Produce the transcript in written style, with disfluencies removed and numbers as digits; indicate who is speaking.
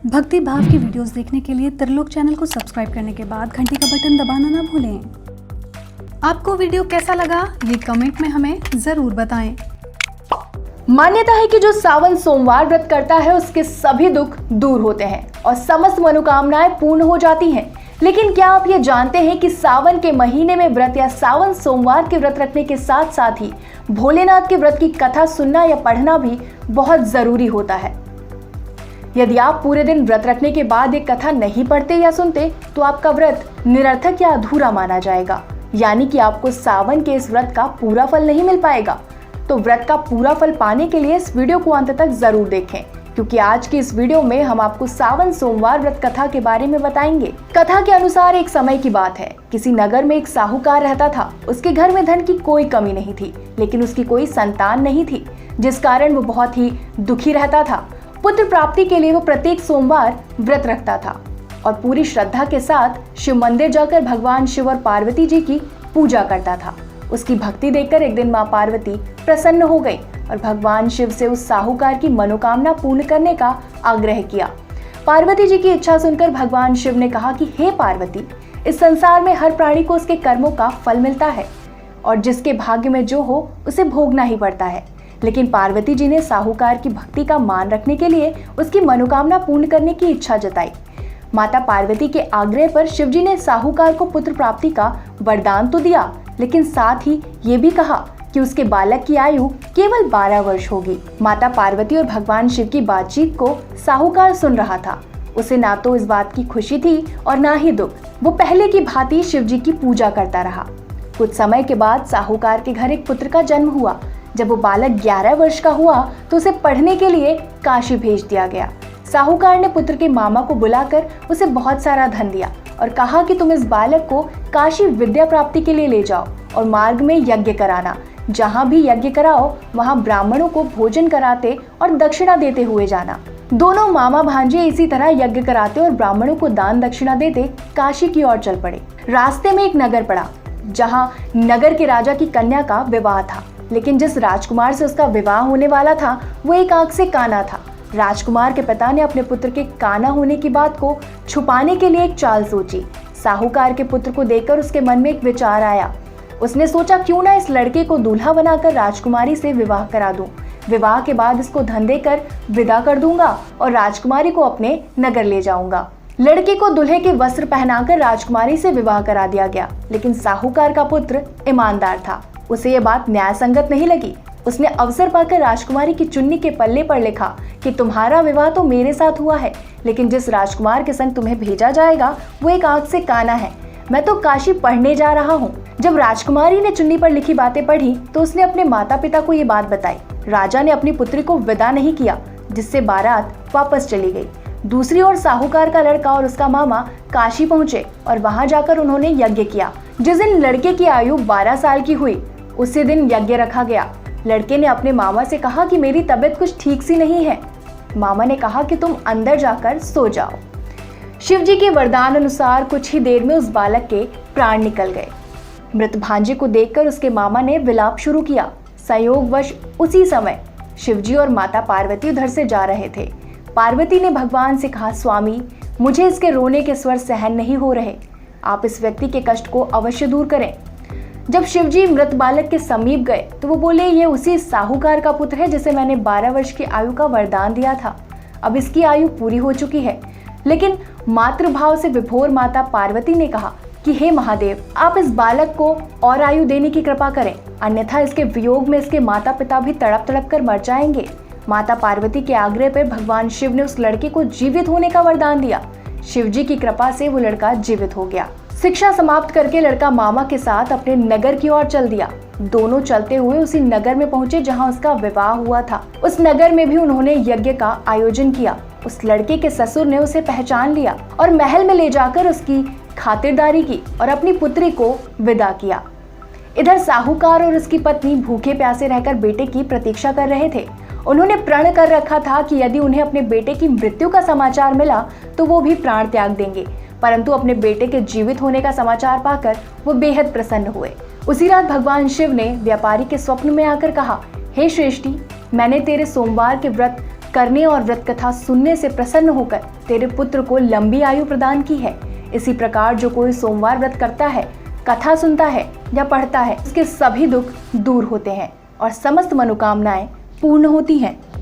Speaker 1: भक्ति भाव की वीडियोस देखने के लिए त्रिलोक चैनल को सब्सक्राइब करने के बाद घंटी का बटन दबाना ना भूलें। आपको वीडियो कैसा लगा ये कमेंट में हमें जरूर बताएं।
Speaker 2: मान्यता है कि जो सावन सोमवार व्रत करता है उसके सभी दुख दूर होते हैं और समस्त मनोकामनाएं पूर्ण हो जाती हैं। लेकिन क्या आप ये जानते हैं कि सावन के महीने में व्रत या सावन सोमवार के व्रत रखने के साथ साथ ही भोलेनाथ के व्रत की कथा सुनना या पढ़ना भी बहुत जरूरी होता है। यदि आप पूरे दिन व्रत रखने के बाद ये कथा नहीं पढ़ते या सुनते तो आपका व्रत निरर्थक या अधूरा माना जाएगा, यानी कि आपको सावन के इस व्रत का पूरा फल नहीं मिल पाएगा। तो व्रत का पूरा फल पाने के लिए इस वीडियो को अंत तक जरूर देखें, क्योंकि आज की इस वीडियो में हम आपको सावन सोमवार व्रत कथा के बारे में बताएंगे। कथा के अनुसार एक समय की बात है, किसी नगर में एक साहूकार रहता था। उसके घर में धन की कोई कमी नहीं थी, लेकिन उसकी कोई संतान नहीं थी, जिस कारण वो बहुत ही दुखी रहता था। पुत्र प्राप्ति के लिए वो प्रत्येक सोमवार व्रत रखता था और पूरी श्रद्धा के साथ शिव मंदिर जाकर भगवान शिव और पार्वती जी की पूजा करता था। उसकी भक्ति देखकर एक दिन माँ पार्वती प्रसन्न हो गई और भगवान शिव से उस साहूकार की मनोकामना पूर्ण करने का आग्रह किया। पार्वती जी की इच्छा सुनकर भगवान शिव ने कहा कि हे पार्वती, इस संसार में हर प्राणी को उसके कर्मों का फल मिलता है और जिसके भाग्य में जो हो उसे भोगना ही पड़ता है। लेकिन पार्वती जी ने साहूकार की भक्ति का मान रखने के लिए उसकी मनोकामना पूर्ण करने की इच्छा जताई। माता पार्वती के आग्रह पर शिवजी ने साहूकार को पुत्र प्राप्ति का वरदान तो दिया, लेकिन साथ ही ये भी कहा कि उसके बालक की आयु केवल 12 वर्ष होगी। माता पार्वती और भगवान शिव की बातचीत को साहूकार सुन रहा था। उसे ना तो इस बात की खुशी थी और ना ही दुख। वो पहले की भांति शिवजी की पूजा करता रहा। कुछ समय के बाद साहूकार के घर एक पुत्र का जन्म हुआ। जब वो बालक 11 वर्ष का हुआ तो उसे पढ़ने के लिए काशी भेज दिया गया। साहूकार ने पुत्र के मामा को बुलाकर उसे बहुत सारा धन दिया और कहा कि तुम इस बालक को काशी विद्या प्राप्ति के लिए ले जाओ और मार्ग में यज्ञ कराना। जहाँ भी यज्ञ कराओ वहाँ ब्राह्मणों को भोजन कराते और दक्षिणा देते हुए जाना। दोनों मामा भांजे इसी तरह यज्ञ कराते और ब्राह्मणों को दान दक्षिणा देते काशी की ओर चल पड़े। रास्ते में एक नगर पड़ा, जहाँ नगर के राजा की कन्या का विवाह था। लेकिन जिस राजकुमार से उसका विवाह होने वाला था वो एक आंख से काना था। राजकुमार के पिता ने अपने पुत्र के काना होने की बात को छुपाने के लिए एक चाल सोची। साहूकार के पुत्र को देखकर उसके मन में एक विचार आया। उसने सोचा क्यों ना इस लड़के को दूल्हा बनाकर राजकुमारी से विवाह करा दूं। विवाह के बाद इसको धन देकर विदा कर दूंगा और राजकुमारी को अपने नगर ले जाऊंगा। लड़के को दूल्हे के वस्त्र पहनाकर राजकुमारी से विवाह करा दिया गया। लेकिन साहूकार का पुत्र ईमानदार था, उसे ये बात न्याय संगत नहीं लगी। उसने अवसर पाकर राजकुमारी की चुन्नी के पल्ले पर लिखा कि तुम्हारा विवाह तो मेरे साथ हुआ है, लेकिन जिस राजकुमार के संग तुम्हें भेजा जाएगा वो एक आंख से काना है। मैं तो काशी पढ़ने जा रहा हूँ। जब राजकुमारी ने चुन्नी पर लिखी बातें पढ़ी तो उसने अपने माता पिता को ये बात बताई। राजा ने अपनी पुत्री को विदा नहीं किया, जिससे बारात वापस चली गई। दूसरी ओर साहूकार का लड़का और उसका मामा काशी पहुंचे और वहां जाकर उन्होंने यज्ञ किया। जिस दिन लड़के की आयु 12 साल की हुई उसी दिन यज्ञ रखा गया। लड़के ने अपने मामा से कहा कि मेरी तबीयत कुछ ठीक सी नहीं है। मामा ने कहा कि तुम अंदर जाकर सो जाओ। शिवजी के वरदान अनुसार कुछ ही देर में उस बालक के प्राण निकल गए। मृत भांजे को देखकर उसके मामा ने विलाप शुरू किया। संयोगवश उसी समय शिवजी और माता पार्वती उधर से जा रहे थे। पार्वती ने भगवान से कहा, स्वामी, मुझे इसके रोने के स्वर सहन नहीं हो रहे, आप इस व्यक्ति के कष्ट को अवश्य दूर करें। जब शिवजी मृत बालक के समीप गए तो वो बोले, ये उसी साहूकार का पुत्र है जिसे मैंने 12 वर्ष की आयु का वरदान दिया था। अब इसकी आयु पूरी हो चुकी है। लेकिन मातृभाव से विभोर माता पार्वती ने कहा कि हे महादेव, आप इस बालक को और आयु देने की कृपा करें, अन्यथा इसके वियोग में इसके माता पिता भी तड़प तड़प कर मर जाएंगे। माता पार्वती के आग्रह पर भगवान शिव ने उस लड़के को जीवित होने का वरदान दिया। शिवजी की कृपा से वो लड़का जीवित हो गया। शिक्षा समाप्त करके लड़का मामा के साथ अपने नगर की ओर चल दिया। दोनों चलते हुए उसी नगर में पहुंचे जहां उसका विवाह हुआ था। उस नगर में भी उन्होंने यज्ञ का आयोजन किया। उस लड़के के ससुर ने उसे पहचान लिया और महल में ले जाकर उसकी खातिरदारी की और अपनी पुत्री को विदा किया। इधर साहूकार और उसकी पत्नी भूखे प्यासे रहकर बेटे की प्रतीक्षा कर रहे थे। उन्होंने प्रण कर रखा था कि यदि उन्हें अपने बेटे की मृत्यु का समाचार मिला तो वो भी प्राण त्याग देंगे, परंतु अपने बेटे के जीवित होने का समाचार पाकर वो बेहद प्रसन्न हुए। उसी रात भगवान शिव ने व्यापारी के स्वप्न में आकर कहा, हे श्रेष्ठी, मैंने तेरे सोमवार के व्रत करने और व्रत कथा सुनने से प्रसन्न होकर तेरे पुत्र को लंबी आयु प्रदान की है। इसी प्रकार जो कोई सोमवार व्रत करता है, कथा सुनता है या पढ़ता है, उसके सभी दुख दूर होते हैं और समस्त मनोकामनाएं पूर्ण होती हैं।